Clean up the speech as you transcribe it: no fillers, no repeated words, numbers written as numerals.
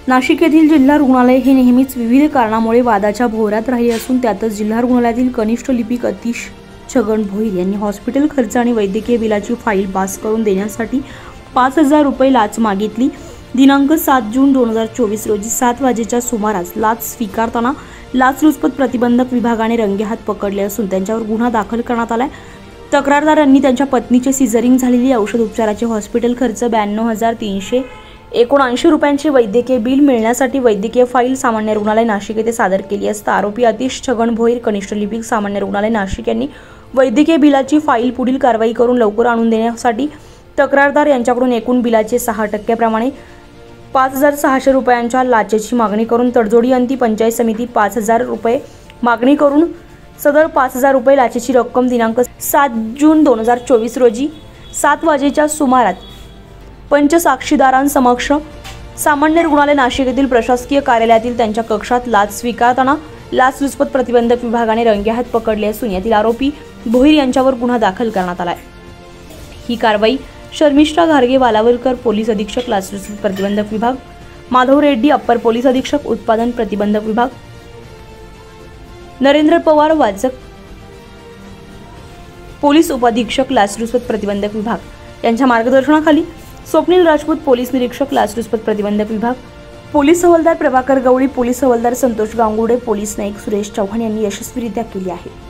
नाशिक येथील जिल्हा रुग्णालय हे नेहमीच विविध कारणामुळे वादाच्या भोवऱ्यात राहिले असून त्यातच जिल्हा रुग्णालयातील कनिष्ठ लिपिक अतिश छगन भोईर यांनी हॉस्पिटल खर्च आणि वैद्यकीय बिलाची फाईल पास करून देण्यासाठी 5,000 रुपये लाच मागितली। दिनांक 7 जून 2024 रोजी 7 वाजेच्या सुमारास लाच स्वीकारताना लाचलुचपत प्रतिबंधक विभागाने रंगेहात पकडले असून त्यांच्यावर गुन्हा दाखल करण्यात आलाय। तक्रारदारांनी त्यांच्या पत्नीचे सिझरिंग झालेली औषध उपचाराचे हॉस्पिटल खर्च 92,379 रुपयांचे वैद्यकीय बिल मिळण्यासाठी वैद्यकीय फाईल सामान्य रुग्णालय नाशिक येथे सादर केली असता आरोपी अतिश छगन भोईर कनिष्ठ लिपिक सामान्य रुग्णालय नाशिक यांनी वैद्यकीय बिलाची फाईल पुढील कारवाई करून लवकर आणून देण्यासाठी तक्रारदार यांच्याकडून एकूण बिलाचे 6% प्रमाणे 5,600 रुपयांच्या लाचेची मागणी करून तडजोडी अंती पंचायत समिती 5,000 रुपये मागणी करून सदर 5,000 रुपये लाचेची रक्कम दिनांक 7 जून 2024 रोजी 7 वाजेच्या सुमारास पंचसाक्षीदारांसमक्ष सामान्य रुग्णालय नाशिक येथील प्रशासकीय कार्यालयातील त्यांच्या कक्षात लाच स्वीकारताना लाचलुचपत प्रतिबंधक विभागाने रंगेहात पकडले असून यातील आरोपी भोईर यांच्यावर गुन्हा दाखल करण्यात आला आहे। ही कारवाई शर्मिष्ठा घारगे वालावलकर पोलीस अधीक्षक लाचलुचपत प्रतिबंधक विभाग, माधव रेड्डी अप्पर पोलीस अधीक्षक उत्पादन प्रतिबंधक विभाग, नरेंद्र पवार वाचक पोलीस उपअधीक्षक लाचलुचपत प्रतिबंधक विभाग यांच्या मार्गदर्शनाखाली स्वप्नील राजपूत पोलीस निरीक्षक लाचलुचपत प्रतिबंधक विभाग, पोलीस हवालदार प्रभाकर गवळी, पोलीस हवालदार संतोष गांगुर्डे, पोलीस नाईक सुरेश चव्हाण यांनी यशस्वीरित्या केली आहे।